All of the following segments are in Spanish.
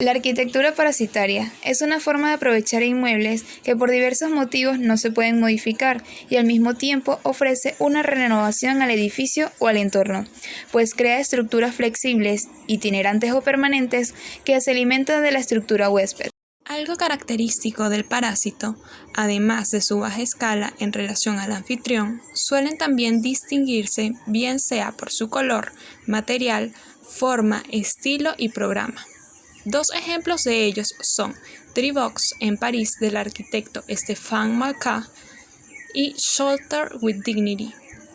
La arquitectura parasitaria es una forma de aprovechar inmuebles que por diversos motivos no se pueden modificar y al mismo tiempo ofrece una renovación al edificio o al entorno, pues crea estructuras flexibles, itinerantes o permanentes que se alimentan de la estructura huésped. Algo característico del parásito, además de su baja escala en relación al anfitrión, suelen también distinguirse bien sea por su color, material, forma, estilo y programa. Dos ejemplos de ellos son Tribox en París del arquitecto Stéphane Malka y Shelter with Dignity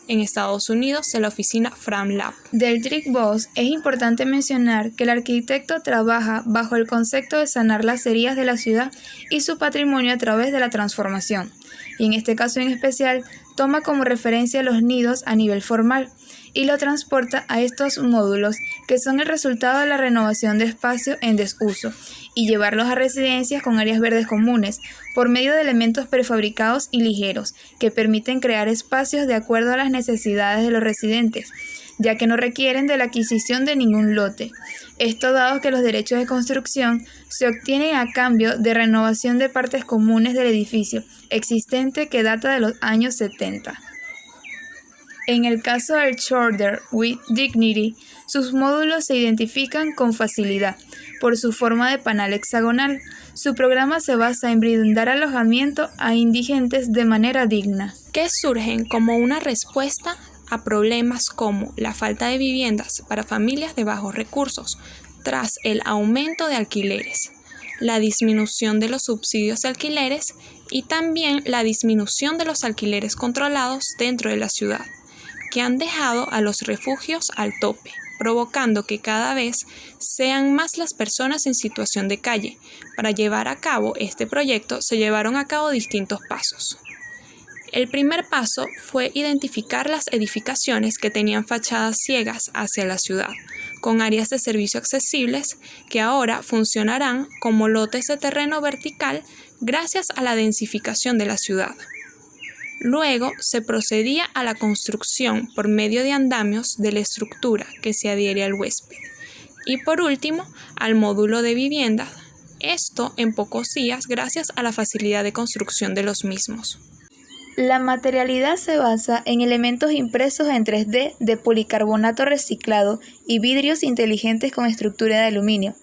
en Estados Unidos de la oficina FramLab. Del Tribox es importante mencionar que el arquitecto trabaja bajo el concepto de sanar las heridas de la ciudad y su patrimonio a través de la transformación, y en este caso en especial toma como referencia los nidos a nivel formal y lo transporta a estos módulos que son el resultado de la renovación de espacios en desuso y llevarlos a residencias con áreas verdes comunes por medio de elementos prefabricados y ligeros que permiten crear espacios de acuerdo a las necesidades de los residentes, ya que no requieren de la adquisición de ningún lote. Esto dado que los derechos de construcción se obtienen a cambio de renovación de partes comunes del edificio existente que data de los años 70. En el caso del Shelter with Dignity, sus módulos se identifican con facilidad por su forma de panal hexagonal. Su programa se basa en brindar alojamiento a indigentes de manera digna, que surgen como una respuesta a problemas como la falta de viviendas para familias de bajos recursos, tras el aumento de alquileres, la disminución de los subsidios de alquileres y también la disminución de los alquileres controlados dentro de la ciudad, que han dejado a los refugios al tope, provocando que cada vez sean más las personas en situación de calle. Para llevar a cabo este proyecto se llevaron a cabo distintos pasos. El primer paso fue identificar las edificaciones que tenían fachadas ciegas hacia la ciudad, con áreas de servicio accesibles que ahora funcionarán como lotes de terreno vertical gracias a la densificación de la ciudad. Luego se procedía a la construcción por medio de andamios de la estructura que se adhiere al huésped. Y por último, al módulo de vivienda, esto en pocos días gracias a la facilidad de construcción de los mismos. La materialidad se basa en elementos impresos en 3D de policarbonato reciclado y vidrios inteligentes con estructura de aluminio.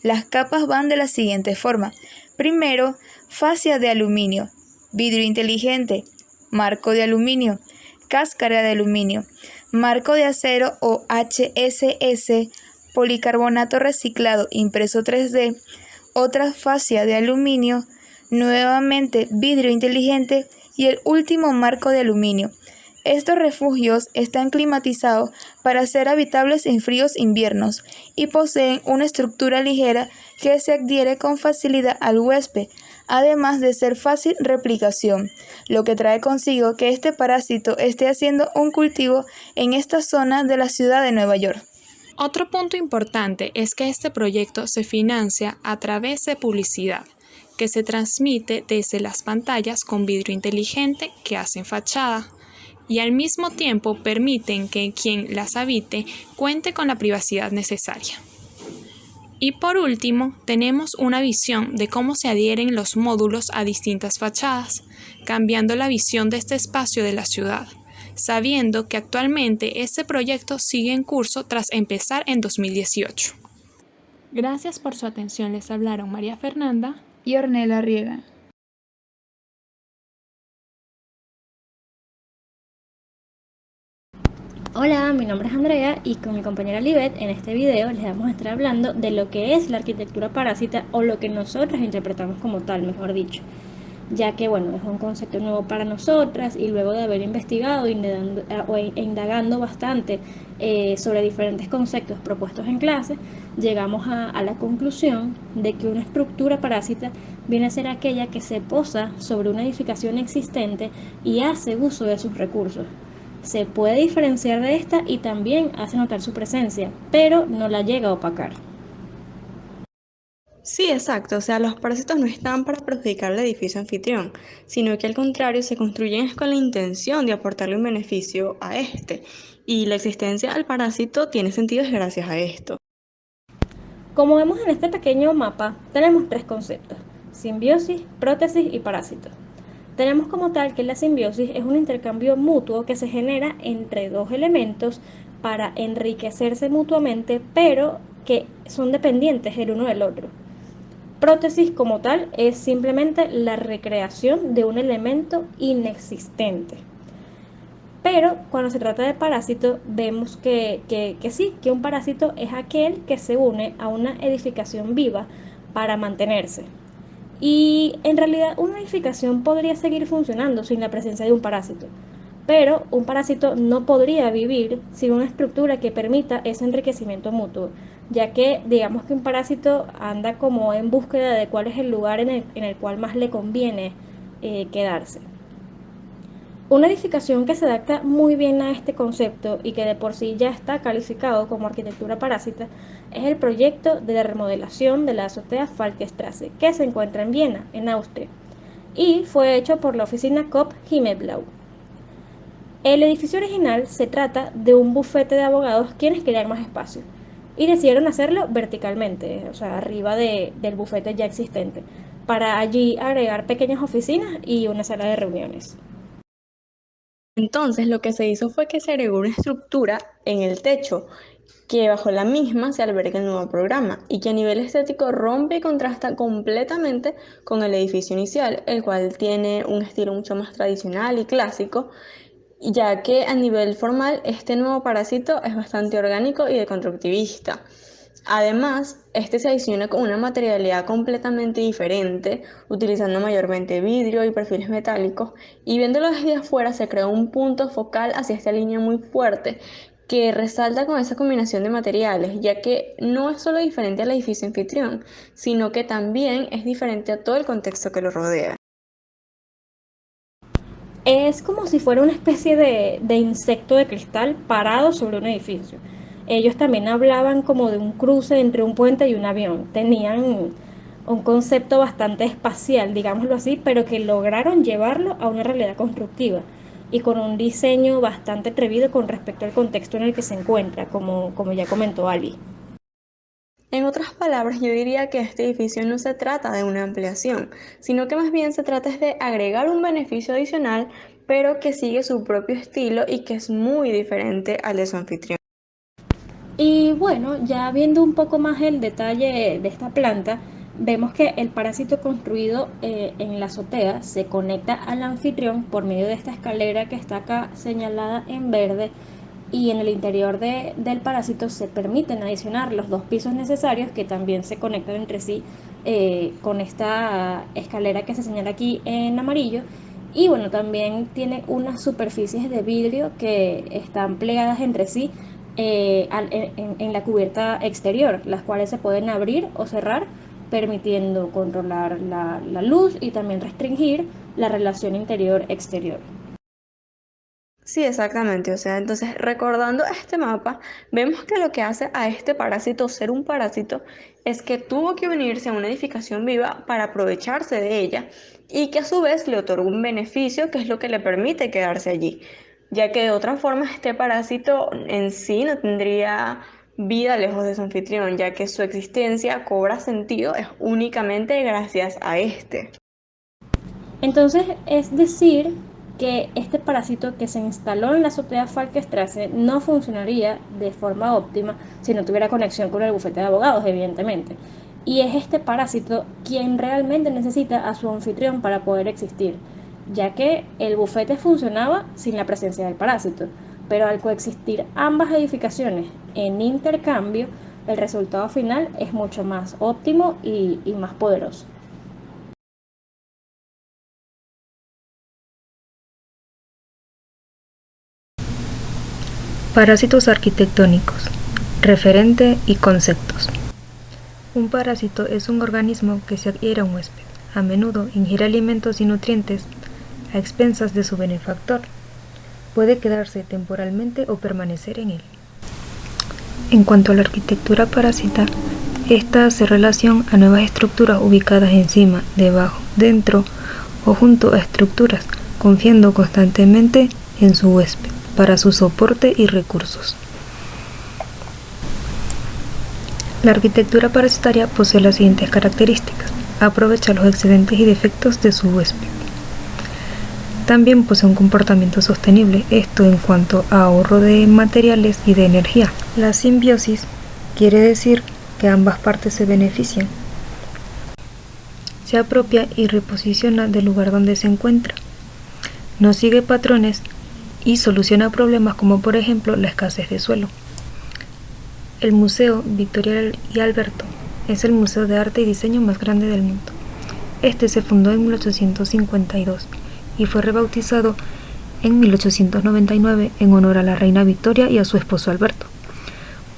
Las capas van de la siguiente forma. Primero, fascia de aluminio, vidrio inteligente, marco de aluminio, cáscara de aluminio, marco de acero o HSS, policarbonato reciclado impreso 3D, otra fascia de aluminio, nuevamente vidrio inteligente y el último marco de aluminio. Estos refugios están climatizados para ser habitables en fríos inviernos y poseen una estructura ligera que se adhiere con facilidad al huésped, además de ser fácil replicación, lo que trae consigo que este parásito esté haciendo un cultivo en esta zona de la ciudad de Nueva York. Otro punto importante es que este proyecto se financia a través de publicidad, que se transmite desde las pantallas con vidrio inteligente que hacen fachada y al mismo tiempo permiten que quien las habite cuente con la privacidad necesaria. Y por último, tenemos una visión de cómo se adhieren los módulos a distintas fachadas, cambiando la visión de este espacio de la ciudad, sabiendo que actualmente este proyecto sigue en curso tras empezar en 2018. Gracias por su atención, les hablaron María Fernanda y Ornella Riega. Hola, mi nombre es Andrea y con mi compañera Libet en este video les vamos a estar hablando de lo que es la arquitectura parásita o lo que nosotras interpretamos como tal, mejor dicho, ya que bueno, es un concepto nuevo para nosotras y luego de haber investigado e indagando bastante sobre diferentes conceptos propuestos en clase, llegamos a la conclusión de que una estructura parásita viene a ser aquella que se posa sobre una edificación existente y hace uso de sus recursos. Se puede diferenciar de esta y también hace notar su presencia, pero no la llega a opacar. Sí, exacto. O sea, los parásitos no están para perjudicar al edificio anfitrión, sino que al contrario se construyen con la intención de aportarle un beneficio a este. Y la existencia del parásito tiene sentido gracias a esto. Como vemos en este pequeño mapa, tenemos tres conceptos: simbiosis, prótesis y parásito. Tenemos como tal que la simbiosis es un intercambio mutuo que se genera entre dos elementos para enriquecerse mutuamente, pero que son dependientes el uno del otro. Prótesis como tal es simplemente la recreación de un elemento inexistente. Pero cuando se trata de parásito, vemos que sí, que un parásito es aquel que se une a una edificación viva para mantenerse. Y en realidad una edificación podría seguir funcionando sin la presencia de un parásito, pero un parásito no podría vivir sin una estructura que permita ese enriquecimiento mutuo, ya que digamos que un parásito anda como en búsqueda de cuál es el lugar en el cual más le conviene quedarse. Una edificación que se adapta muy bien a este concepto y que de por sí ya está calificado como arquitectura parásita es el proyecto de la remodelación de la azotea Falkenstraße, que se encuentra en Viena, en Austria, y fue hecho por la oficina Kopp Himmelblau. El edificio original se trata de un bufete de abogados quienes querían más espacio y decidieron hacerlo verticalmente, o sea, arriba del bufete ya existente, para allí agregar pequeñas oficinas y una sala de reuniones. Entonces, lo que se hizo fue que se agregó una estructura en el techo que bajo la misma se alberga el nuevo programa y que a nivel estético rompe y contrasta completamente con el edificio inicial, el cual tiene un estilo mucho más tradicional y clásico, ya que a nivel formal este nuevo parásito es bastante orgánico y deconstructivista. Además, este se adiciona con una materialidad completamente diferente, utilizando mayormente vidrio y perfiles metálicos, y viéndolo desde afuera se crea un punto focal hacia esta línea muy fuerte que resalta con esa combinación de materiales, ya que no es solo diferente al edificio anfitrión, sino que también es diferente a todo el contexto que lo rodea. Es como si fuera una especie de insecto de cristal parado sobre un edificio. Ellos también hablaban como de un cruce entre un puente y un avión. Tenían un concepto bastante espacial, digámoslo así, pero que lograron llevarlo a una realidad constructiva y con un diseño bastante atrevido con respecto al contexto en el que se encuentra, como ya comentó Ali. En otras palabras, yo diría que este edificio no se trata de una ampliación, sino que más bien se trata de agregar un beneficio adicional, pero que sigue su propio estilo y que es muy diferente al de su anfitrión. Y bueno, ya viendo un poco más el detalle de esta planta, vemos que el parásito construido en la azotea se conecta al anfitrión por medio de esta escalera que está acá señalada en verde, y en el interior del parásito se permiten adicionar los dos pisos necesarios que también se conectan entre sí con esta escalera que se señala aquí en amarillo. Y bueno, también tiene unas superficies de vidrio que están plegadas entre sí en la cubierta exterior, las cuales se pueden abrir o cerrar, permitiendo controlar la luz y también restringir la relación interior-exterior. Sí, exactamente. O sea, entonces recordando este mapa, vemos que lo que hace a este parásito ser un parásito es que tuvo que unirse a una edificación viva para aprovecharse de ella y que a su vez le otorga un beneficio que es lo que le permite quedarse allí, ya que de otra forma este parásito en sí no tendría vida lejos de su anfitrión, ya que su existencia cobra sentido es únicamente gracias a este. Entonces, es decir, que este parásito que se instaló en la azotea Falkenstraße no funcionaría de forma óptima si no tuviera conexión con el bufete de abogados, evidentemente. Y es este parásito quien realmente necesita a su anfitrión para poder existir, ya que el bufete funcionaba sin la presencia del parásito, pero al coexistir ambas edificaciones en intercambio, el resultado final es mucho más óptimo y más poderoso. Parásitos arquitectónicos, referente y conceptos. Un parásito es un organismo que se adhiere a un huésped. A menudo ingiere alimentos y nutrientes a expensas de su benefactor. Puede quedarse temporalmente o permanecer en él. En cuanto a la arquitectura parásita, esta hace relación a nuevas estructuras ubicadas encima, debajo, dentro o junto a estructuras, confiando constantemente en su huésped para su soporte y recursos. La arquitectura parasitaria posee las siguientes características: aprovecha los excedentes y defectos de su huésped. También posee un comportamiento sostenible, esto en cuanto a ahorro de materiales y de energía. La simbiosis quiere decir que ambas partes se benefician. Se apropia y reposiciona del lugar donde se encuentra. No sigue patrones y soluciona problemas como por ejemplo la escasez de suelo. El Museo Victoria y Alberto es el museo de arte y diseño más grande del mundo. Este se fundó en 1852 y fue rebautizado en 1899 en honor a la reina Victoria y a su esposo Alberto.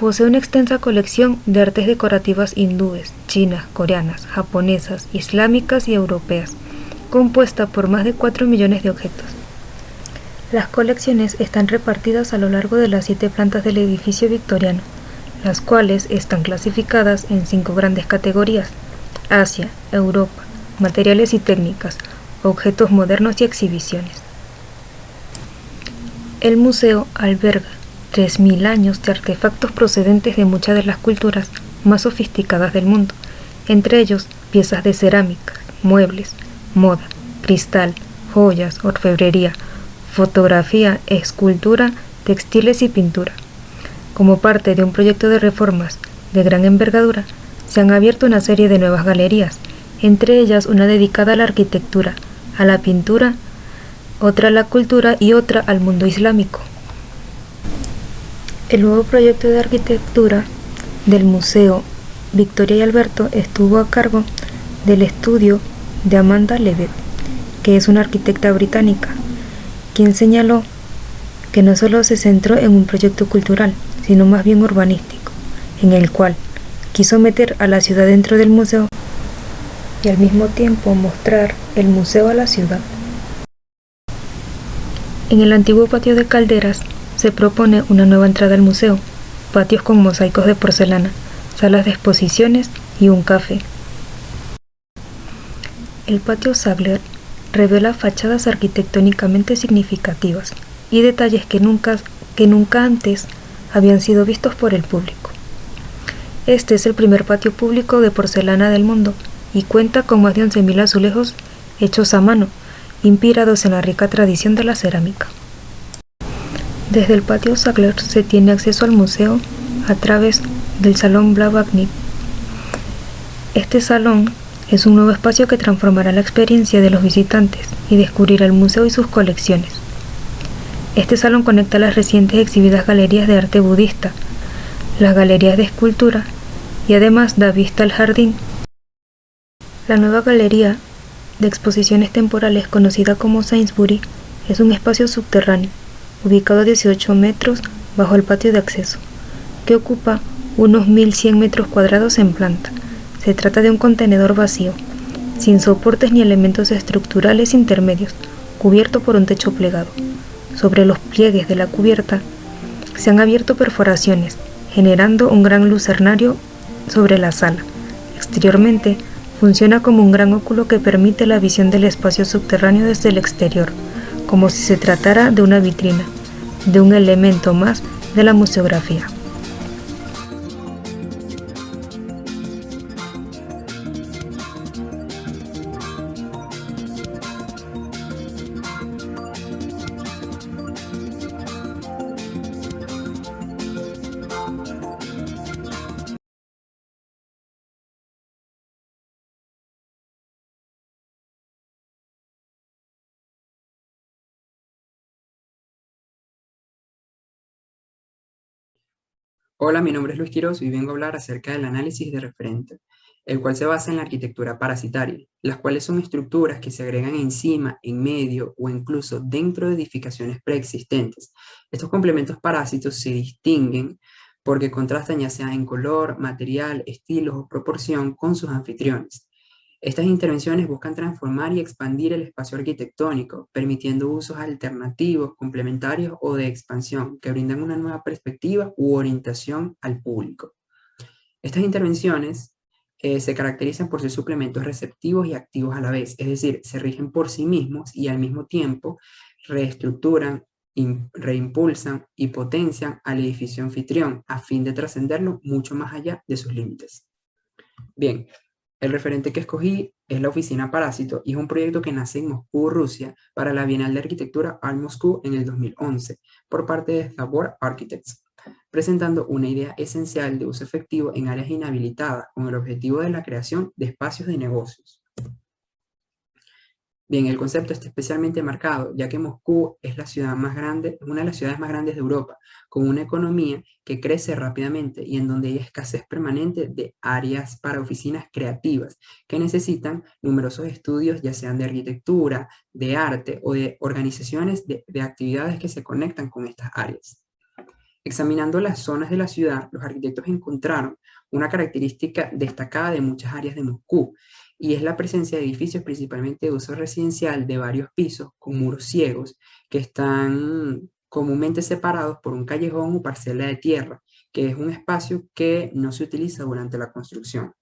Posee una extensa colección de artes decorativas hindúes, chinas, coreanas, japonesas, islámicas y europeas, compuesta por más de 4 millones de objetos. Las colecciones están repartidas a lo largo de las 7 plantas del edificio victoriano, las cuales están clasificadas en 5 grandes categorías: Asia, Europa, materiales y técnicas, objetos modernos y exhibiciones. El museo alberga 3.000 años de artefactos procedentes de muchas de las culturas más sofisticadas del mundo, entre ellos piezas de cerámica, muebles, moda, cristal, joyas, orfebrería, fotografía, escultura, textiles y pintura. Como parte de un proyecto de reformas de gran envergadura, se han abierto una serie de nuevas galerías, entre ellas una dedicada a la arquitectura, a la pintura, otra a la cultura y otra al mundo islámico. El nuevo proyecto de arquitectura del Museo Victoria y Alberto estuvo a cargo del estudio de Amanda Levitt, que es una arquitecta británica, quien señaló que no solo se centró en un proyecto cultural, sino más bien urbanístico, en el cual quiso meter a la ciudad dentro del museo y al mismo tiempo mostrar el museo a la ciudad. En el antiguo patio de calderas se propone una nueva entrada al museo, patios con mosaicos de porcelana, salas de exposiciones y un café. El patio Sagler revela fachadas arquitectónicamente significativas y detalles que nunca antes habían sido vistos por el público. Este es el primer patio público de porcelana del mundo y cuenta con más de 11.000 azulejos hechos a mano, inspirados en la rica tradición de la cerámica. Desde el patio Sagler se tiene acceso al museo a través del Salón Blavatnik. Este salón es un nuevo espacio que transformará la experiencia de los visitantes y descubrirá el museo y sus colecciones. Este salón conecta las recientes exhibidas galerías de arte budista, las galerías de escultura y además da vista al jardín. La nueva galería de exposiciones temporales, conocida como Sainsbury, es un espacio subterráneo ubicado a 18 metros bajo el patio de acceso, que ocupa unos 1.100 metros cuadrados en planta. Se trata de un contenedor vacío, sin soportes ni elementos estructurales intermedios, cubierto por un techo plegado. Sobre los pliegues de la cubierta se han abierto perforaciones, generando un gran lucernario sobre la sala. Exteriormente, funciona como un gran óculo que permite la visión del espacio subterráneo desde el exterior, como si se tratara de una vitrina, de un elemento más de la museografía. Hola, mi nombre es Luis Quiroz y vengo a hablar acerca del análisis de referente, el cual se basa en la arquitectura parasitaria, las cuales son estructuras que se agregan encima, en medio o incluso dentro de edificaciones preexistentes. Estos complementos parásitos se distinguen porque contrastan ya sea en color, material, estilos o proporción con sus anfitriones. Estas intervenciones buscan transformar y expandir el espacio arquitectónico, permitiendo usos alternativos, complementarios o de expansión, que brindan una nueva perspectiva u orientación al público. Estas intervenciones se caracterizan por ser suplementos receptivos y activos a la vez, es decir, se rigen por sí mismos y al mismo tiempo reestructuran reimpulsan y potencian al edificio anfitrión a fin de trascenderlo mucho más allá de sus límites. Bien, el referente que escogí es la Oficina Parásito y es un proyecto que nace en Moscú, Rusia, para la Bienal de Arquitectura Art Moscú en el 2011, por parte de Zabor Architects, presentando una idea esencial de uso efectivo en áreas inhabilitadas con el objetivo de la creación de espacios de negocios. Bien, el concepto está especialmente marcado, ya que Moscú es la ciudad más grande, una de las ciudades más grandes de Europa, con una economía que crece rápidamente y en donde hay escasez permanente de áreas para oficinas creativas que necesitan numerosos estudios, ya sean de arquitectura, de arte o de organizaciones de actividades que se conectan con estas áreas. Examinando las zonas de la ciudad, los arquitectos encontraron una característica destacada de muchas áreas de Moscú, y es la presencia de edificios principalmente de uso residencial de varios pisos con muros ciegos que están comúnmente separados por un callejón o parcela de tierra, que es un espacio que no se utiliza durante la construcción.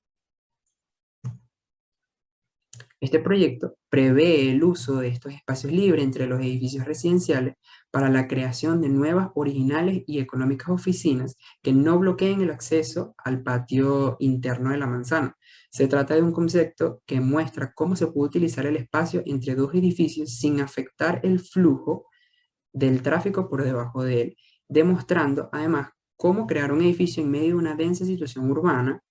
Este proyecto prevé el uso de estos espacios libres entre los edificios residenciales para la creación de nuevas, originales y económicas oficinas que no bloqueen el acceso al patio interno de la manzana. Se trata de un concepto que muestra cómo se puede utilizar el espacio entre dos edificios sin afectar el flujo del tráfico por debajo de él, demostrando además cómo crear un edificio en medio de una densa situación urbana,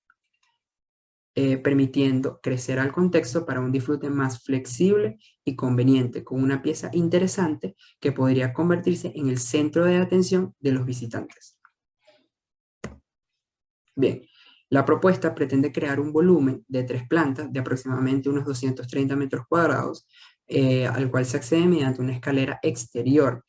permitiendo crecer al contexto para un disfrute más flexible y conveniente, con una pieza interesante que podría convertirse en el centro de atención de los visitantes. Bien, la propuesta pretende crear un volumen de 3 plantas de aproximadamente unos 230 metros cuadrados, al cual se accede mediante una escalera exterior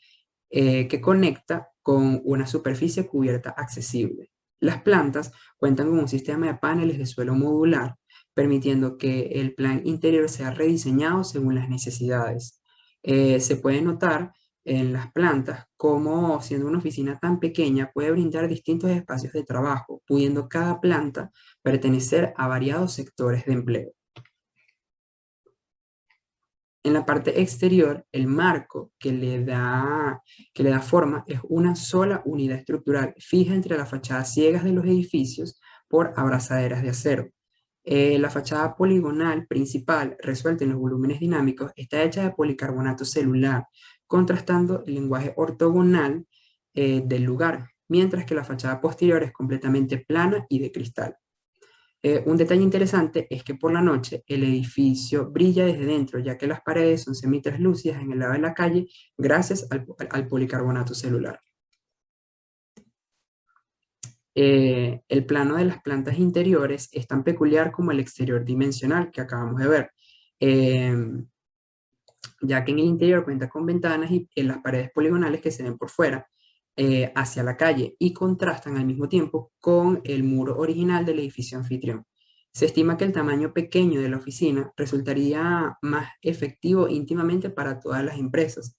que conecta con una superficie cubierta accesible. Las plantas cuentan con un sistema de paneles de suelo modular, permitiendo que el plan interior sea rediseñado según las necesidades. Se puede notar en las plantas cómo, siendo una oficina tan pequeña, puede brindar distintos espacios de trabajo, pudiendo cada planta pertenecer a variados sectores de empleo. En la parte exterior, el marco que le da forma es una sola unidad estructural fija entre las fachadas ciegas de los edificios por abrazaderas de acero. La fachada poligonal principal, resuelta en los volúmenes dinámicos, está hecha de policarbonato celular, contrastando el lenguaje ortogonal del lugar, mientras que la fachada posterior es completamente plana y de cristal. Un detalle interesante es que por la noche el edificio brilla desde dentro, ya que las paredes son semitraslúcidas en el lado de la calle gracias al policarbonato celular. El plano de las plantas interiores es tan peculiar como el exterior dimensional que acabamos de ver, ya que en el interior cuenta con ventanas y en las paredes poligonales que se ven por fuera hacia la calle y contrastan al mismo tiempo con el muro original del edificio anfitrión. Se estima que el tamaño pequeño de la oficina resultaría más efectivo íntimamente para todas las empresas,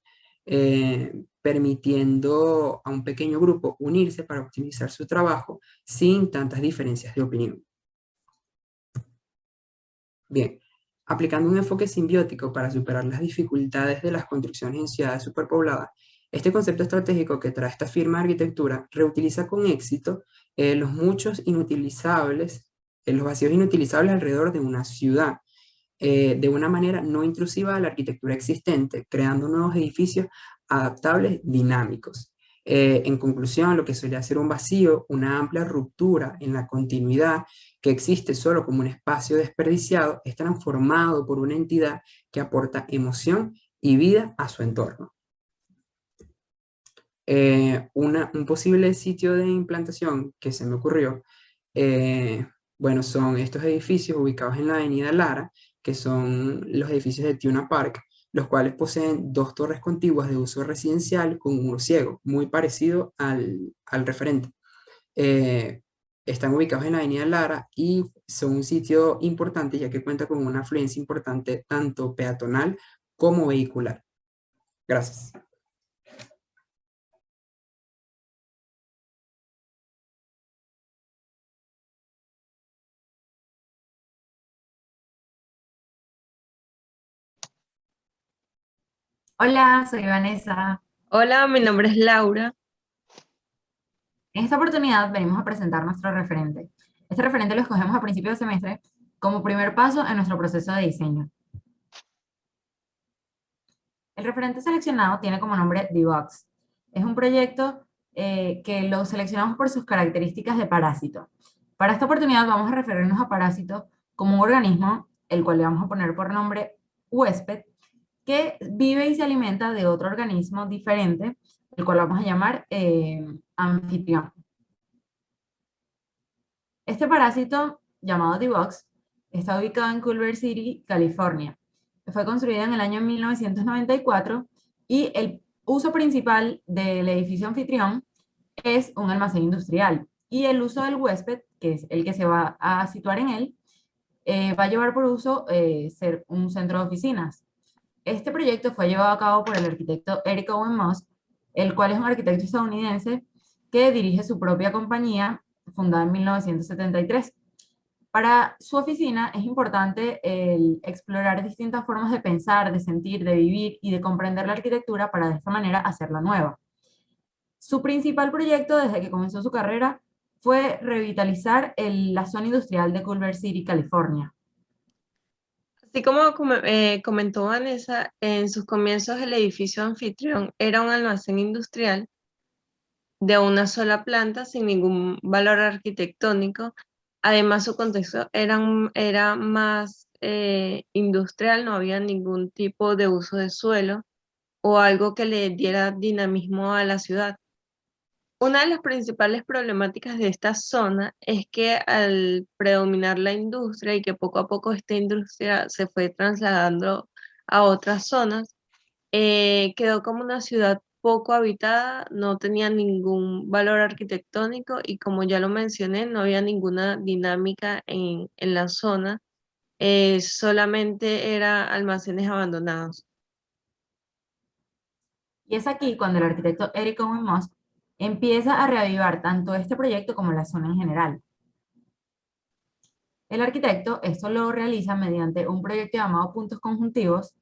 permitiendo a un pequeño grupo unirse para optimizar su trabajo sin tantas diferencias de opinión. Bien, aplicando un enfoque simbiótico para superar las dificultades de las construcciones en ciudades superpobladas, este concepto estratégico que trae esta firma de arquitectura reutiliza con éxito los vacíos inutilizables alrededor de una ciudad, de una manera no intrusiva a la arquitectura existente, creando nuevos edificios adaptables, dinámicos. En conclusión, lo que suele ser un vacío, una amplia ruptura en la continuidad que existe solo como un espacio desperdiciado, es transformado por una entidad que aporta emoción y vida a su entorno. Un posible sitio de implantación que se me ocurrió, bueno, son estos edificios ubicados en la avenida Lara, que son los edificios de Tuna Park, los cuales poseen 2 torres contiguas de uso residencial con un muro ciego, muy parecido al referente. Están ubicados en la avenida Lara y son un sitio importante ya que cuenta con una afluencia importante tanto peatonal como vehicular. Gracias. Hola, soy Vanessa. Hola, mi nombre es Laura. En esta oportunidad venimos a presentar nuestro referente. Este referente lo escogemos a principio de semestre como primer paso en nuestro proceso de diseño. El referente seleccionado tiene como nombre DBox. Es un proyecto que lo seleccionamos por sus características de parásito. Para esta oportunidad vamos a referirnos a parásito como un organismo, el cual le vamos a poner por nombre huésped, que vive y se alimenta de otro organismo diferente, el cual vamos a llamar anfitrión. Este parásito, llamado D-Box, está ubicado en Culver City, California. Fue construido en el año 1994 y el uso principal del edificio anfitrión es un almacén industrial. Y el uso del huésped, que es el que se va a situar en él, va a llevar por uso ser un centro de oficinas. Este proyecto fue llevado a cabo por el arquitecto Eric Owen Moss, el cual es un arquitecto estadounidense que dirige su propia compañía fundada en 1973. Para su oficina es importante el explorar distintas formas de pensar, de sentir, de vivir y de comprender la arquitectura para de esta manera hacerla nueva. Su principal proyecto desde que comenzó su carrera fue revitalizar la zona industrial de Culver City, California. Así como comentó Vanessa, en sus comienzos el edificio anfitrión era un almacén industrial de una sola planta sin ningún valor arquitectónico. Además, su contexto era más industrial, no había ningún tipo de uso de suelo o algo que le diera dinamismo a la ciudad. Una de las principales problemáticas de esta zona es que al predominar la industria y que poco a poco esta industria se fue trasladando a otras zonas, quedó como una ciudad poco habitada, no tenía ningún valor arquitectónico y como ya lo mencioné, no había ninguna dinámica en la zona, solamente eran almacenes abandonados. Y es aquí cuando el arquitecto Eric Owen Moss empieza a reavivar tanto este proyecto como la zona en general. El arquitecto esto lo realiza mediante un proyecto llamado Puntos Conjuntivos,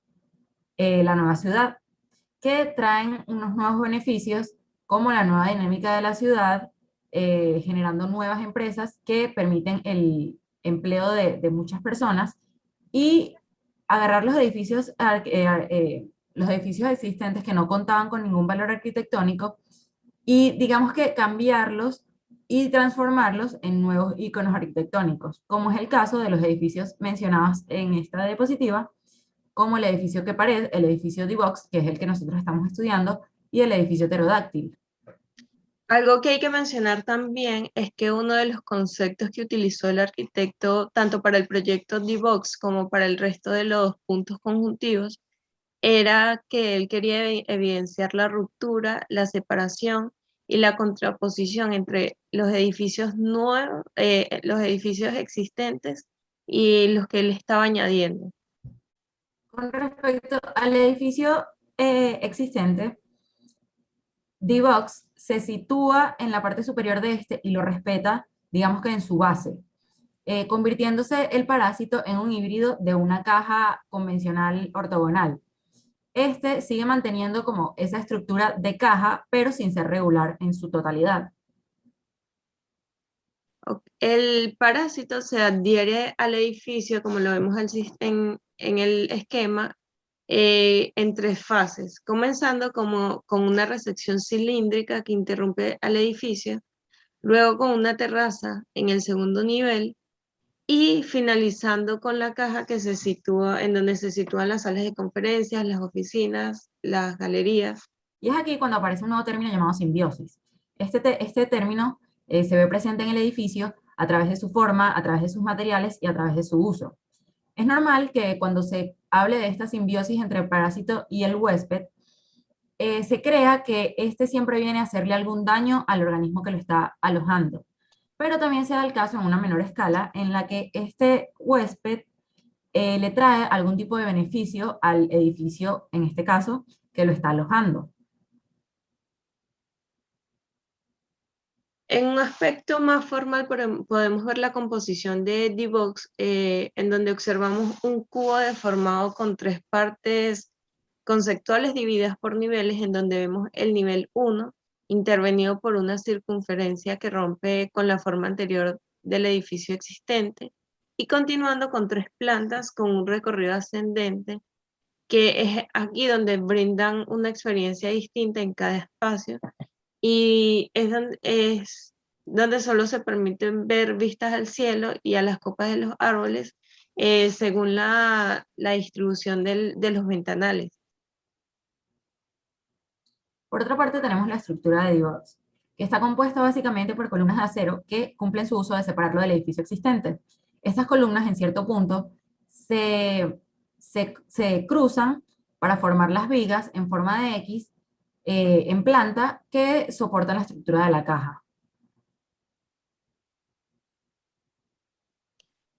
la nueva ciudad, que traen unos nuevos beneficios como la nueva dinámica de la ciudad, generando nuevas empresas que permiten el empleo de muchas personas y agarrar los edificios existentes que no contaban con ningún valor arquitectónico y digamos que cambiarlos y transformarlos en nuevos iconos arquitectónicos, como es el caso de los edificios mencionados en esta diapositiva, como el edificio que pared, el edificio D-Box, que es el que nosotros estamos estudiando, y el edificio pterodáctil. Algo que hay que mencionar también es que uno de los conceptos que utilizó el arquitecto tanto para el proyecto D-Box como para el resto de los puntos conjuntivos era que él quería evidenciar la ruptura, la separación y la contraposición entre los edificios nuevos, los edificios existentes y los que él estaba añadiendo. Con respecto al edificio existente, D-Box se sitúa en la parte superior de este y lo respeta, digamos que en su base, convirtiéndose el parásito en un híbrido de una caja convencional ortogonal. Este sigue manteniendo como esa estructura de caja, pero sin ser regular en su totalidad. El parásito se adhiere al edificio, como lo vemos en el esquema, en tres fases, comenzando con una recepción cilíndrica que interrumpe al edificio, luego con una terraza en el segundo nivel y finalizando con la caja que se sitúa en donde se sitúan las salas de conferencias, las oficinas, las galerías. Y es aquí cuando aparece un nuevo término llamado simbiosis. Este término se ve presente en el edificio a través de su forma, a través de sus materiales y a través de su uso. Es normal que cuando se hable de esta simbiosis entre el parásito y el huésped, se crea que este siempre viene a hacerle algún daño al organismo que lo está alojando. Pero también se da el caso en una menor escala en la que este huésped le trae algún tipo de beneficio al edificio, en este caso, que lo está alojando. En un aspecto más formal podemos ver la composición de D-Box, en donde observamos un cubo deformado con tres partes conceptuales divididas por niveles, en donde vemos el nivel 1 intervenido por una circunferencia que rompe con la forma anterior del edificio existente, y continuando con 3 plantas con un recorrido ascendente, que es aquí donde brindan una experiencia distinta en cada espacio, y es donde solo se permiten ver vistas al cielo y a las copas de los árboles, según la distribución de los ventanales. Por otra parte, tenemos la estructura de D-Box, que está compuesta básicamente por columnas de acero que cumplen su uso de separarlo del edificio existente. Estas columnas, en cierto punto, se cruzan para formar las vigas en forma de X en planta que soportan la estructura de la caja.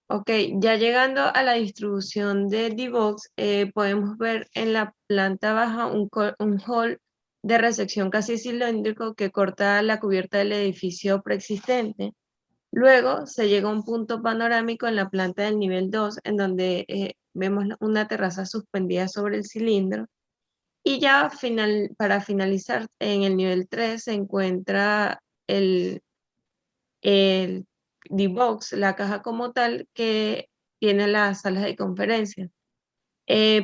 Ok, ya llegando a la distribución de D-Box, podemos ver en la planta baja un hall de resección casi cilíndrico que corta la cubierta del edificio preexistente. Luego se llega a un punto panorámico en la planta del nivel 2, en donde vemos una terraza suspendida sobre el cilindro. Y ya para finalizar, en el nivel 3 se encuentra el D-Box, la caja como tal, que tiene las salas de conferencias.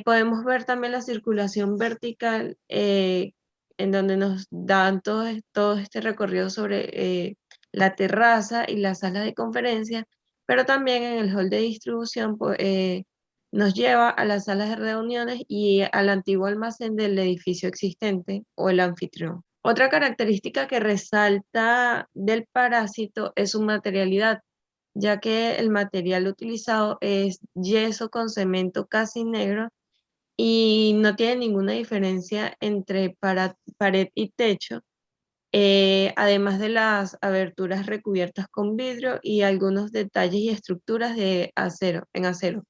Podemos ver también la circulación vertical, en donde nos dan todo este recorrido sobre la terraza y las salas de conferencia, pero también en el hall de distribución nos lleva a las salas de reuniones y al antiguo almacén del edificio existente o el anfitrión. Otra característica que resalta del parásito es su materialidad, ya que el material utilizado es yeso con cemento casi negro y no tiene ninguna diferencia entre pared y techo, además de las aberturas recubiertas con vidrio y algunos detalles y estructuras en acero.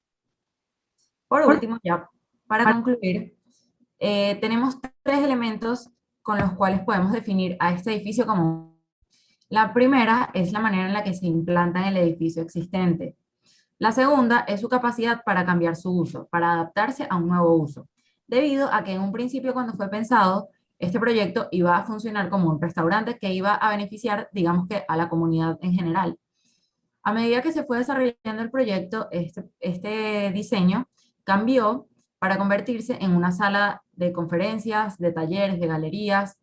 Por último, ya para concluir, tenemos 3 elementos con los cuales podemos definir a este edificio como... La primera es la manera en la que se implanta en el edificio existente. La segunda es su capacidad para cambiar su uso, para adaptarse a un nuevo uso, debido a que en un principio, cuando fue pensado, este proyecto iba a funcionar como un restaurante que iba a beneficiar, digamos que, a la comunidad en general. A medida que se fue desarrollando el proyecto, este diseño cambió para convertirse en una sala de conferencias, de talleres, de galerías,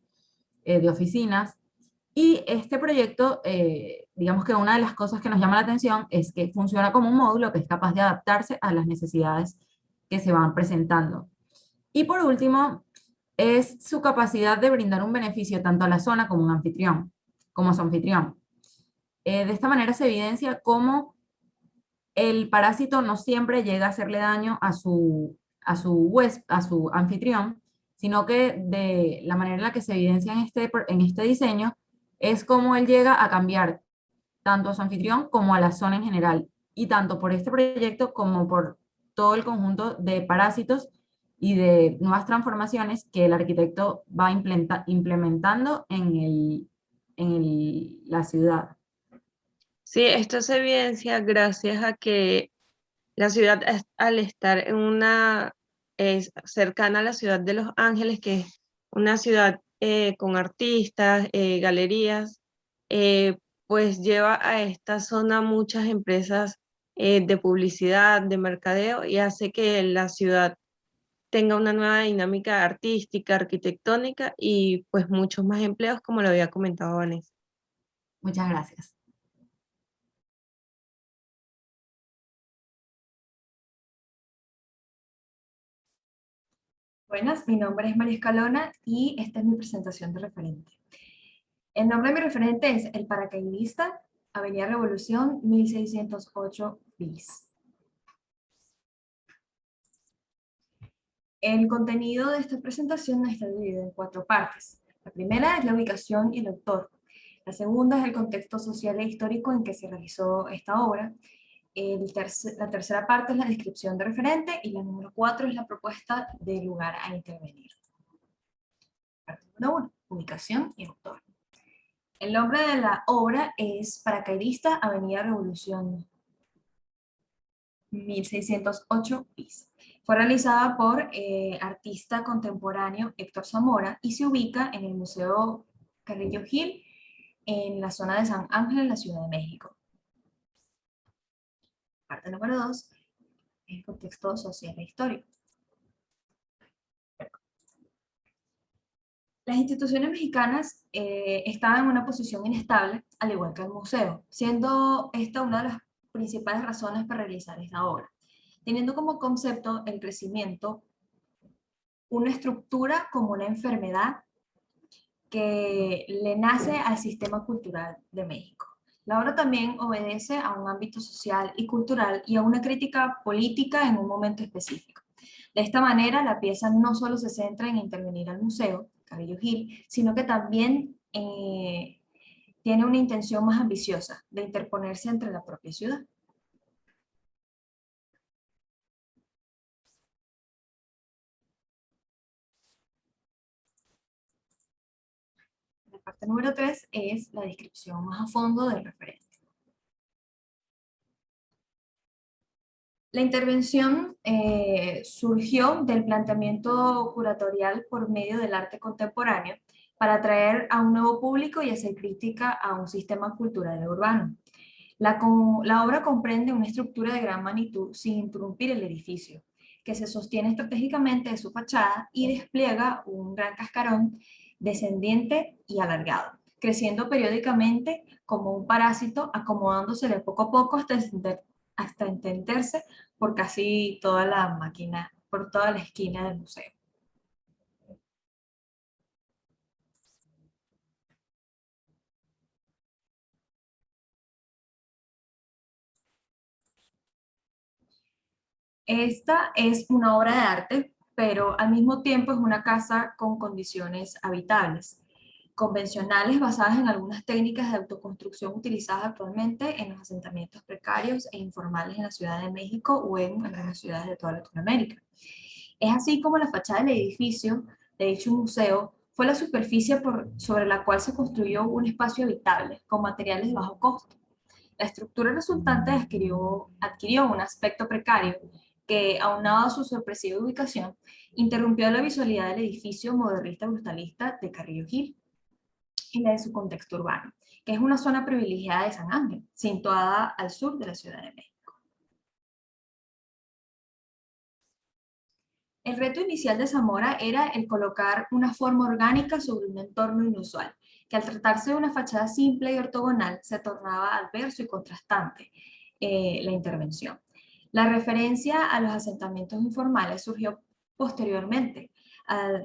de oficinas. Y este proyecto, digamos que una de las cosas que nos llama la atención es que funciona como un módulo que es capaz de adaptarse a las necesidades que se van presentando. Y por último, es su capacidad de brindar un beneficio tanto a la zona como un anfitrión, como su anfitrión. De esta manera se evidencia cómo el parásito no siempre llega a hacerle daño a su anfitrión, sino que de la manera en la que se evidencia en este diseño es cómo él llega a cambiar tanto a su anfitrión como a la zona en general, y tanto por este proyecto como por todo el conjunto de parásitos y de nuevas transformaciones que el arquitecto va implementando en la ciudad. Sí, esto se evidencia gracias a que la ciudad, al estar es cercana a la ciudad de Los Ángeles, que es una ciudad con artistas, galerías, pues lleva a esta zona muchas empresas de publicidad, de mercadeo, y hace que la ciudad tenga una nueva dinámica artística, arquitectónica y pues muchos más empleos, como lo había comentado Vanessa. Muchas gracias. Buenas, mi nombre es María Escalona y esta es mi presentación de referente. El nombre de mi referente es El Paracaidista, Avenida Revolución, 1608 bis. El contenido de esta presentación está dividido en 4 partes. La primera es la ubicación y el autor. La segunda es el contexto social e histórico en que se realizó esta obra. La tercera parte es la descripción de referente y la número 4 es la propuesta de lugar a intervenir. Parte número 1, ubicación y autor. El nombre de la obra es Paracaidista, Avenida Revolución, 1608 bis. Fue realizada por artista contemporáneo Héctor Zamora y se ubica en el Museo Carrillo Gil, en la zona de San Ángel, en la Ciudad de México. Parte número 2, el contexto social e histórico. Las instituciones mexicanas estaban en una posición inestable, al igual que el museo, siendo esta una de las principales razones para realizar esta obra, teniendo como concepto el crecimiento, una estructura como una enfermedad que le nace al sistema cultural de México. La obra también obedece a un ámbito social y cultural y a una crítica política en un momento específico. De esta manera, la pieza no solo se centra en intervenir al museo, Carrillo Gil, sino que también tiene una intención más ambiciosa de interponerse entre la propia ciudad. La parte número 3 es la descripción más a fondo del referente. La intervención surgió del planteamiento curatorial por medio del arte contemporáneo para atraer a un nuevo público y hacer crítica a un sistema cultural urbano. La obra comprende una estructura de gran magnitud sin interrumpir el edificio, que se sostiene estratégicamente de su fachada y despliega un gran cascarón descendiente y alargado, creciendo periódicamente como un parásito, acomodándose de poco a poco hasta entenderse por casi toda la máquina, por toda la esquina del museo. Esta es una obra de arte, pero al mismo tiempo es una casa con condiciones habitables, convencionales basadas en algunas técnicas de autoconstrucción utilizadas actualmente en los asentamientos precarios e informales en la Ciudad de México o en algunas ciudades de toda Latinoamérica. Es así como la fachada del edificio de dicho museo fue la superficie sobre la cual se construyó un espacio habitable con materiales de bajo costo. La estructura resultante adquirió un aspecto precario que, aunado a su sorpresiva ubicación, interrumpió la visualidad del edificio modernista brutalista de Carrillo Gil y la de su contexto urbano, que es una zona privilegiada de San Ángel, situada al sur de la Ciudad de México. El reto inicial de Zamora era el colocar una forma orgánica sobre un entorno inusual, que al tratarse de una fachada simple y ortogonal se tornaba adverso y contrastante la intervención. La referencia a los asentamientos informales surgió posteriormente, al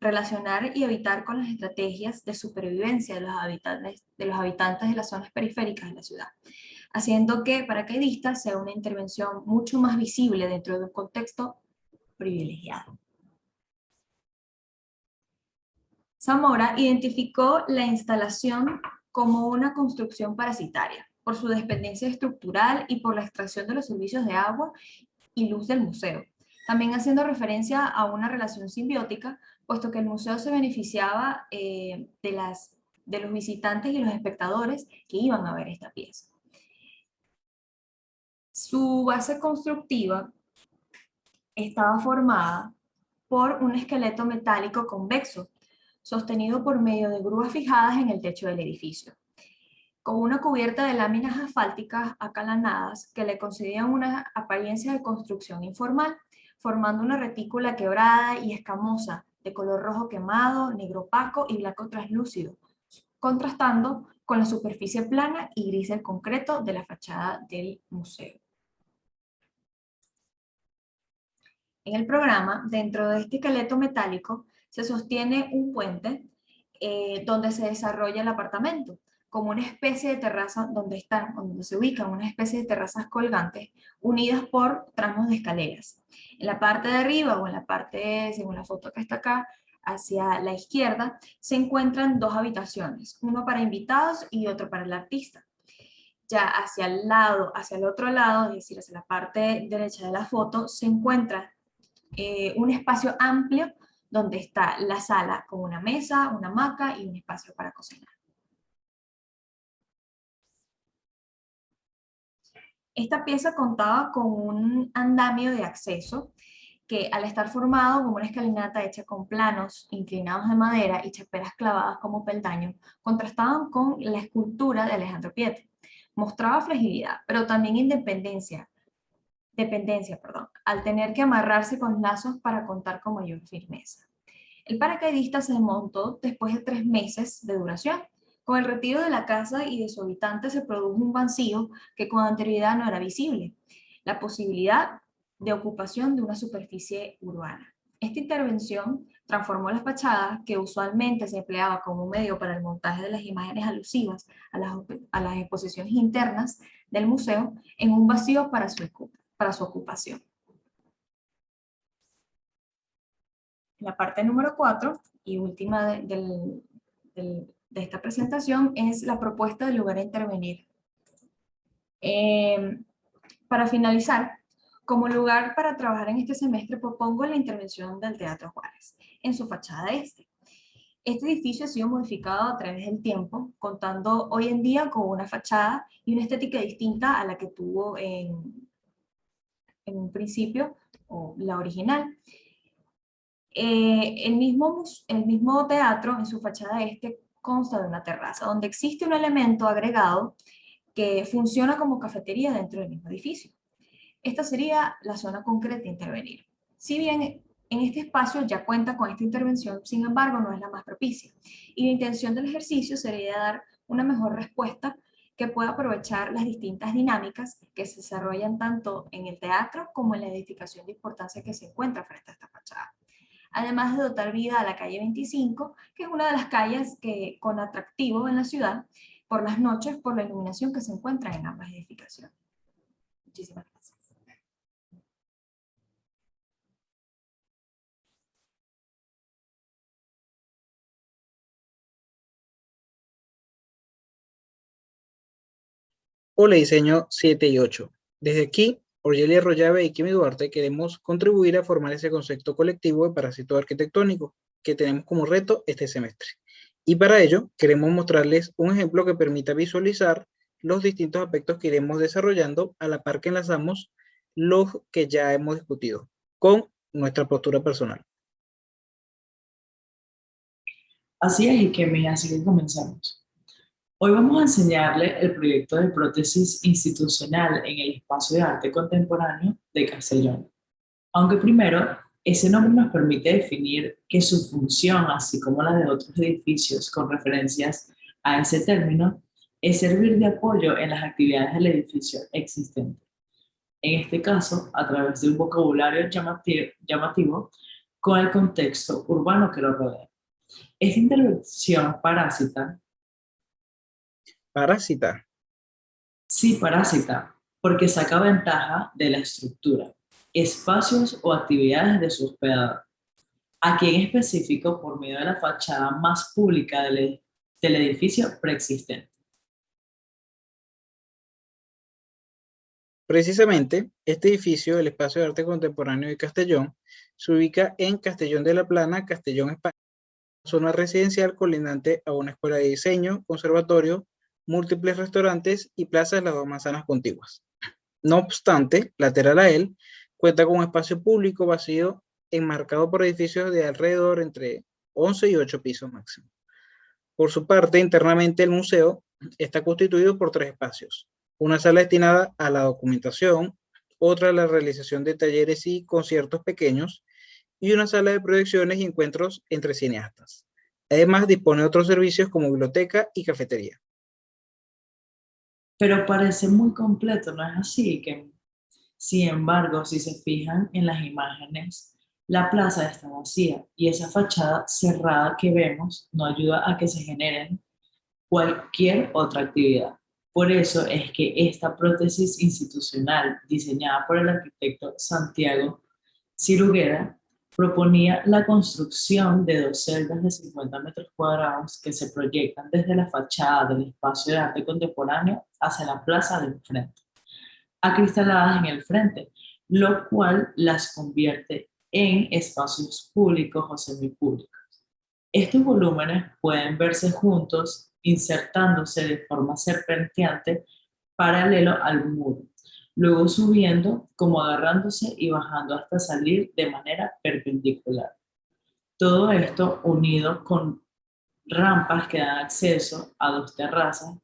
relacionar y evitar con las estrategias de supervivencia de los habitantes de las zonas periféricas de la ciudad, haciendo que paracaidistas sea una intervención mucho más visible dentro de un contexto privilegiado. Zamora identificó la instalación como una construcción parasitaria, por su dependencia estructural y por la extracción de los servicios de agua y luz del museo, también haciendo referencia a una relación simbiótica, puesto que el museo se beneficiaba de los visitantes y los espectadores que iban a ver esta pieza. Su base constructiva estaba formada por un esqueleto metálico convexo, sostenido por medio de grúas fijadas en el techo del edificio, con una cubierta de láminas asfálticas acalanadas que le concedían una apariencia de construcción informal, formando una retícula quebrada y escamosa, de color rojo quemado, negro opaco y blanco translúcido, contrastando con la superficie plana y gris del concreto de la fachada del museo. En el programa, dentro de este esqueleto metálico, se sostiene un puente donde se desarrolla el apartamento, como una especie de terraza donde se ubican una especie de terrazas colgantes unidas por tramos de escaleras. En la parte de arriba o en la parte, según la foto que está acá, hacia la izquierda, se encuentran dos habitaciones, uno para invitados y otro para el artista. Ya hacia el otro lado, es decir, hacia la parte derecha de la foto, se encuentra un espacio amplio donde está la sala con una mesa, una hamaca y un espacio para cocinar. Esta pieza contaba con un andamio de acceso que al estar formado como una escalinata hecha con planos inclinados de madera y chaperas clavadas como peldaño, contrastaban con la escultura de Alejandro Pietri. Mostraba fragilidad, pero también dependencia, al tener que amarrarse con lazos para contar con mayor firmeza. El paracaidista se desmontó después de 3 meses de duración. Con el retiro de la casa y de su habitante se produjo un vacío que con anterioridad no era visible, la posibilidad de ocupación de una superficie urbana. Esta intervención transformó la fachada, que usualmente se empleaba como medio para el montaje de las imágenes alusivas a las exposiciones internas del museo, en un vacío para su ocupación. La parte número 4 y última de esta presentación es la propuesta del lugar a intervenir. Para finalizar, como lugar para trabajar en este semestre propongo la intervención del Teatro Juárez en su fachada este. Este edificio ha sido modificado a través del tiempo, contando hoy en día con una fachada y una estética distinta a la que tuvo en un principio, o la original. El mismo teatro en su fachada este consta de una terraza, donde existe un elemento agregado que funciona como cafetería dentro del mismo edificio. Esta sería la zona concreta a intervenir. Si bien en este espacio ya cuenta con esta intervención, sin embargo no es la más propicia. Y la intención del ejercicio sería dar una mejor respuesta que pueda aprovechar las distintas dinámicas que se desarrollan tanto en el teatro como en la edificación de importancia que se encuentra frente a esta fachada. Además de dotar vida a la calle 25, que es una de las calles que con atractivo en la ciudad, por las noches, por la iluminación que se encuentra en ambas edificaciones. Muchísimas gracias. Hola Diseño 7 y 8. Desde aquí, Orgelia Rollave y Kimi Duarte queremos contribuir a formar ese concepto colectivo de parásito arquitectónico que tenemos como reto este semestre. Y para ello, queremos mostrarles un ejemplo que permita visualizar los distintos aspectos que iremos desarrollando a la par que enlazamos los que ya hemos discutido con nuestra postura personal. Así es, Ikemi, así que comenzamos. Hoy vamos a enseñarle el proyecto de prótesis institucional en el Espacio de Arte Contemporáneo de Castellón. Aunque primero, ese nombre nos permite definir que su función, así como la de otros edificios con referencias a ese término, es servir de apoyo en las actividades del edificio existente. En este caso, a través de un vocabulario llamativo con el contexto urbano que lo rodea. Esta intervención parásita. ¿Parásita? Sí, parásita, porque saca ventaja de la estructura, espacios o actividades de su hospedador. Aquí en específico por medio de la fachada más pública del edificio preexistente. Precisamente, este edificio, el Espacio de Arte Contemporáneo de Castellón, se ubica en Castellón de la Plana, Castellón, España, zona residencial colindante a una escuela de diseño, conservatorio, múltiples restaurantes y plazas de las dos manzanas contiguas. No obstante, lateral a él, cuenta con un espacio público vacío enmarcado por edificios de alrededor entre 11 y 8 pisos máximo. Por su parte, internamente el museo está constituido por 3 espacios. Una sala destinada a la documentación, otra a la realización de talleres y conciertos pequeños, y una sala de proyecciones y encuentros entre cineastas. Además, dispone de otros servicios como biblioteca y cafetería. Pero parece muy completo, ¿no es así? Que, sin embargo, si se fijan en las imágenes, la plaza está vacía y esa fachada cerrada que vemos no ayuda a que se generen cualquier otra actividad. Por eso es que esta prótesis institucional, diseñada por el arquitecto Santiago Ciruguera, proponía la construcción de 2 celdas de 50 metros cuadrados que se proyectan desde la fachada del Espacio de Arte Contemporáneo hacia la plaza del frente, acristaladas en el frente, lo cual las convierte en espacios públicos o semipúblicos. Estos volúmenes pueden verse juntos, insertándose de forma serpenteante paralelo al muro, luego subiendo como agarrándose y bajando hasta salir de manera perpendicular. Todo esto unido con rampas que dan acceso a dos terrazas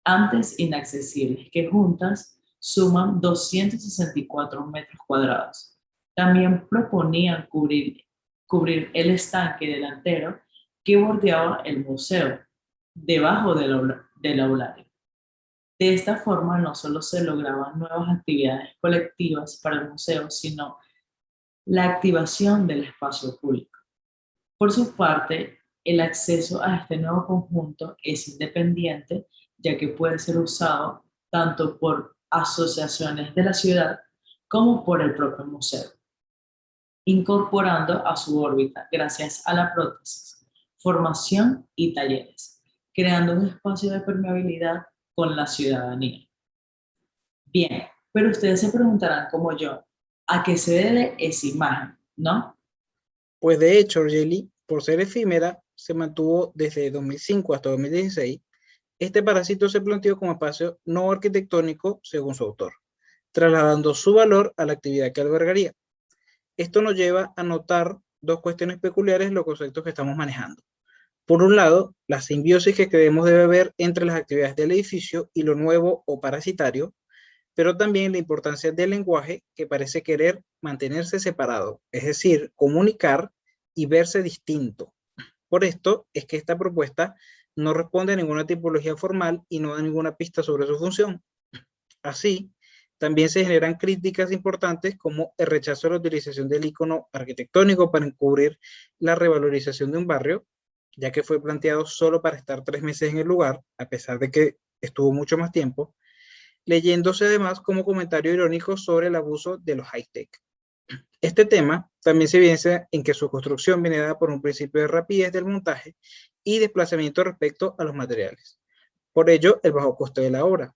antes inaccesibles, que juntas suman 264 metros cuadrados. También proponían cubrir el estanque delantero que bordeaba el museo, debajo del aulario. De esta forma no solo se lograban nuevas actividades colectivas para el museo, sino la activación del espacio público. Por su parte, el acceso a este nuevo conjunto es independiente, ya que puede ser usado tanto por asociaciones de la ciudad como por el propio museo, incorporando a su órbita gracias a la prótesis, formación y talleres, creando un espacio de permeabilidad con la ciudadanía. Bien, pero ustedes se preguntarán como yo, ¿a qué se debe esa imagen, no? Pues de hecho, Orgeli, por ser efímera, se mantuvo desde 2005 hasta 2016. Este parásito se planteó como espacio no arquitectónico, según su autor, trasladando su valor a la actividad que albergaría. Esto nos lleva a notar dos cuestiones peculiares en los conceptos que estamos manejando. Por un lado, la simbiosis que creemos debe haber entre las actividades del edificio y lo nuevo o parasitario, pero también la importancia del lenguaje que parece querer mantenerse separado, es decir, comunicar y verse distinto. Por esto es que esta propuesta no responde a ninguna tipología formal y no da ninguna pista sobre su función. Así, también se generan críticas importantes como el rechazo a la utilización del icono arquitectónico para encubrir la revalorización de un barrio, ya que fue planteado solo para estar 3 meses en el lugar, a pesar de que estuvo mucho más tiempo, leyéndose además como comentario irónico sobre el abuso de los high-tech. Este tema también se evidencia en que su construcción viene dada por un principio de rapidez del montaje y desplazamiento respecto a los materiales. Por ello, el bajo coste de la obra.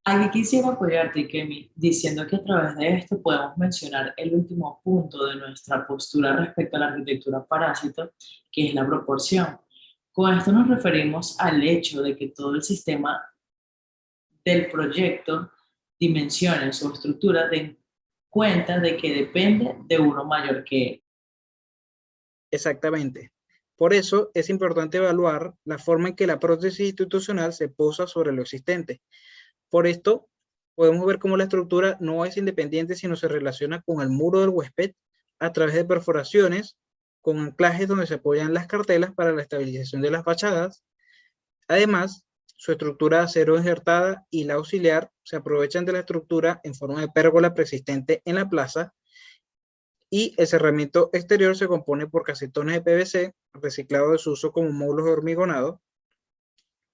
Aquí quisiera apoyarte, Kemi, diciendo que a través de esto podemos mencionar el último punto de nuestra postura respecto a la arquitectura parásito, que es la proporción. Con esto nos referimos al hecho de que todo el sistema del proyecto, dimensiones o estructura den cuenta de que depende de uno mayor que él. Exactamente. Por eso es importante evaluar la forma en que la prótesis institucional se posa sobre lo existente. Por esto, podemos ver cómo la estructura no es independiente, sino se relaciona con el muro del huésped a través de perforaciones, con anclajes donde se apoyan las cartelas para la estabilización de las fachadas. Además, su estructura de acero injertada y la auxiliar se aprovechan de la estructura en forma de pérgola preexistente en la plaza, y el cerramiento exterior se compone por casetones de PVC reciclado de su uso como módulos de hormigonado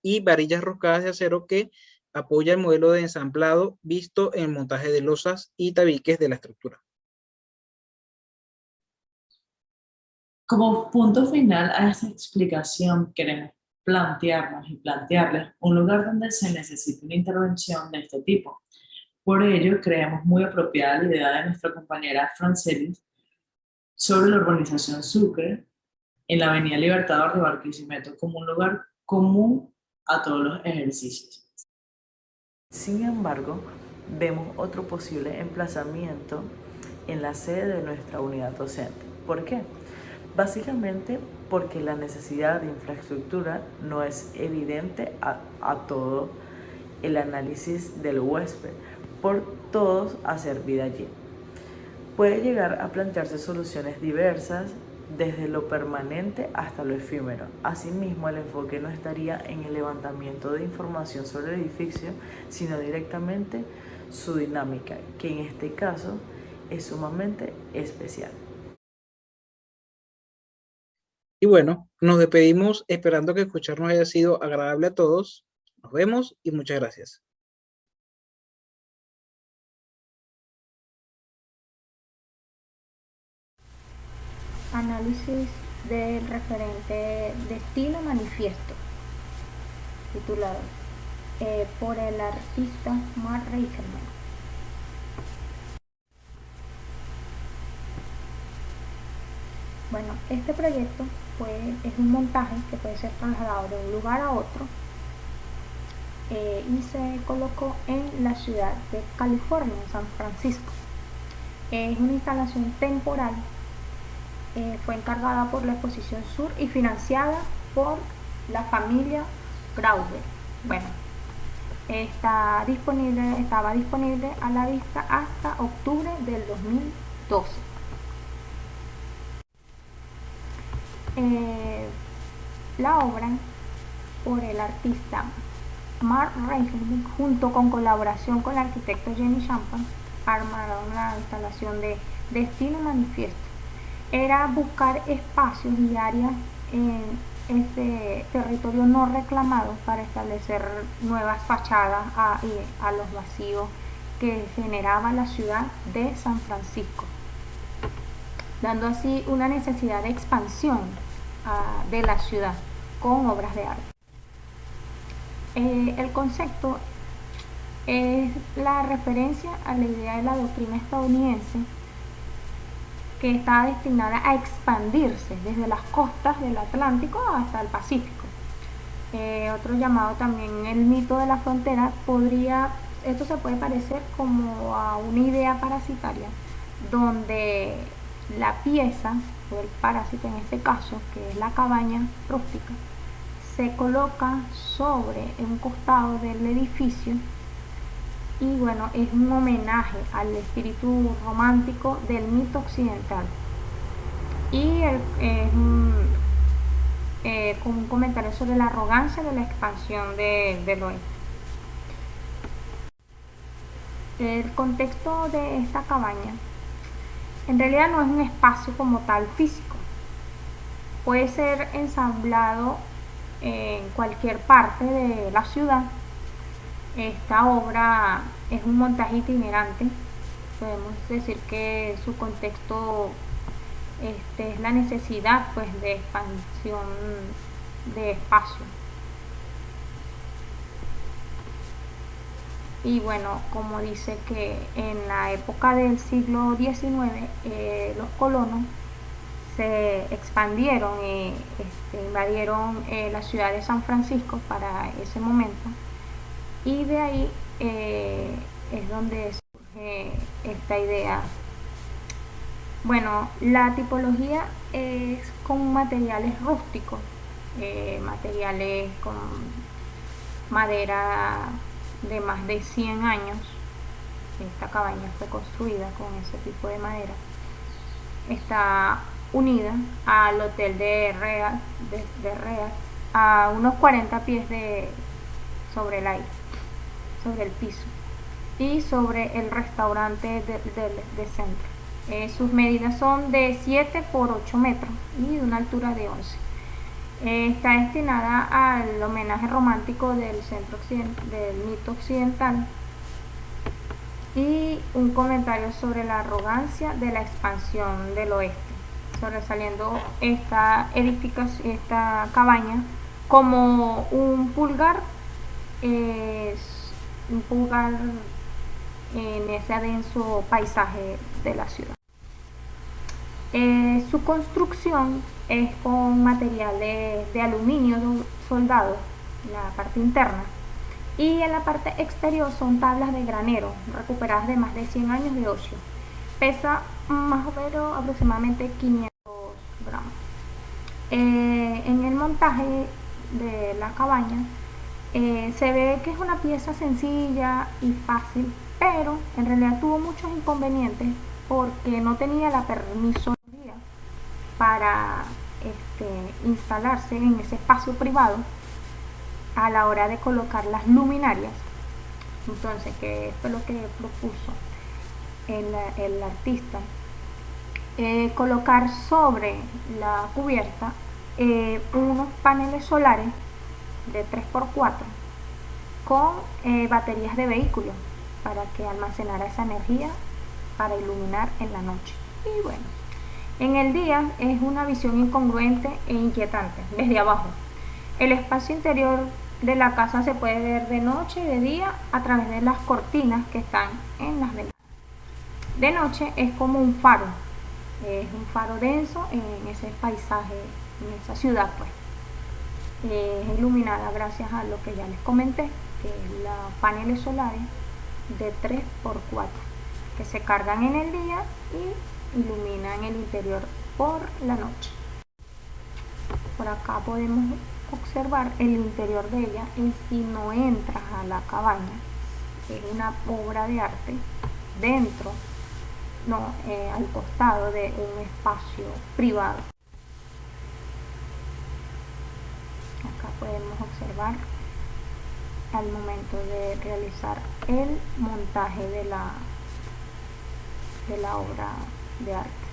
y varillas roscadas de acero que apoya el modelo de ensamblado visto en el montaje de losas y tabiques de la estructura. Como punto final a esta explicación, queremos plantearnos y plantearles un lugar donde se necesita una intervención de este tipo. Por ello, creemos muy apropiada la idea de nuestra compañera Francelis sobre la urbanización Sucre en la Avenida Libertador de Barquisimeto como un lugar común a todos los ejercicios. Sin embargo, vemos otro posible emplazamiento en la sede de nuestra unidad docente. ¿Por qué? Básicamente porque la necesidad de infraestructura no es evidente a todo el análisis del huésped, por todos hacer vida allí. Puede llegar a plantearse soluciones diversas desde lo permanente hasta lo efímero. Asimismo, el enfoque no estaría en el levantamiento de información sobre el edificio, sino directamente su dinámica, que en este caso es sumamente especial. Y bueno, nos despedimos esperando que escucharnos haya sido agradable a todos. Nos vemos y muchas gracias. Análisis del referente de estilo manifiesto, titulado por el artista Mark Reicherman. Bueno, este proyecto es un montaje que puede ser trasladado de un lugar a otro y se colocó en la ciudad de California, en San Francisco. Es una instalación temporal, fue encargada por la Exposición Sur y financiada por la familia Grauber. Bueno, estaba disponible a la vista hasta octubre del 2012. La obra, por el artista Mark Reichenbach, junto con colaboración con el arquitecto Jenny Champan, armaron la instalación de estilo manifiesto. Era buscar espacios y áreas en este territorio no reclamado para establecer nuevas fachadas a los vacíos que generaba la ciudad de San Francisco, dando así una necesidad de expansión de la ciudad con obras de arte. El concepto es la referencia a la idea de la doctrina estadounidense que está destinada a expandirse desde las costas del Atlántico hasta el Pacífico. Otro llamado también el mito de la frontera, esto se puede parecer como a una idea parasitaria, donde la pieza, o el parásito en este caso, que es la cabaña rústica, se coloca sobre un costado del edificio y bueno, es un homenaje al espíritu romántico del mito occidental. Y con un comentario sobre la arrogancia de la expansión del oeste. El contexto de esta cabaña en realidad no es un espacio como tal físico. Puede ser ensamblado en cualquier parte de la ciudad. Esta obra es un montaje itinerante. Podemos decir que su contexto es la necesidad pues de expansión de espacio. Y bueno, como dice que en la época del siglo XIX los colonos se expandieron y invadieron la ciudad de San Francisco para ese momento, y de ahí es donde surge esta idea. Bueno, la tipología es con materiales rústicos, materiales con madera de más de 100 años. Esta cabaña fue construida con ese tipo de madera. Está unida al hotel de Reas a unos 40 pies sobre el aire, sobre el piso, y sobre el restaurante de centro. Sus medidas son de 7 por 8 metros y de una altura de 11. Está destinada al homenaje romántico del mito occidental. Y un comentario sobre la arrogancia de la expansión del oeste, sobresaliendo esta cabaña como un pulgar en ese denso paisaje de la ciudad. Su construcción es con materiales de aluminio soldado en la parte interna, y en la parte exterior son tablas de granero recuperadas de más de 100 años de ocio. Pesa más o menos aproximadamente 500 gramos. En el montaje de la cabaña se ve que es una pieza sencilla y fácil, pero en realidad tuvo muchos inconvenientes porque no tenía la permisología para instalarse en ese espacio privado a la hora de colocar las luminarias. Entonces, ¿qué fue lo que propuso el artista? Colocar sobre la cubierta unos paneles solares de 3x4 con baterías de vehículos para que almacenara esa energía para iluminar en la noche. Y bueno, en el día es una visión incongruente e inquietante desde abajo. El espacio interior de la casa se puede ver de noche y de día a través de las cortinas que están en las ventanas. De noche es como un faro, es un faro denso en ese paisaje, en esa ciudad pues. Es iluminada gracias a lo que ya les comenté. que es los paneles solares de 3x4 que se cargan en el día y iluminan el interior por la noche. Por acá podemos observar el interior de ella, y si no entras a la cabaña, es una obra de arte dentro, al costado de un espacio privado. Acá podemos observar al momento de realizar el montaje de la obra de arte.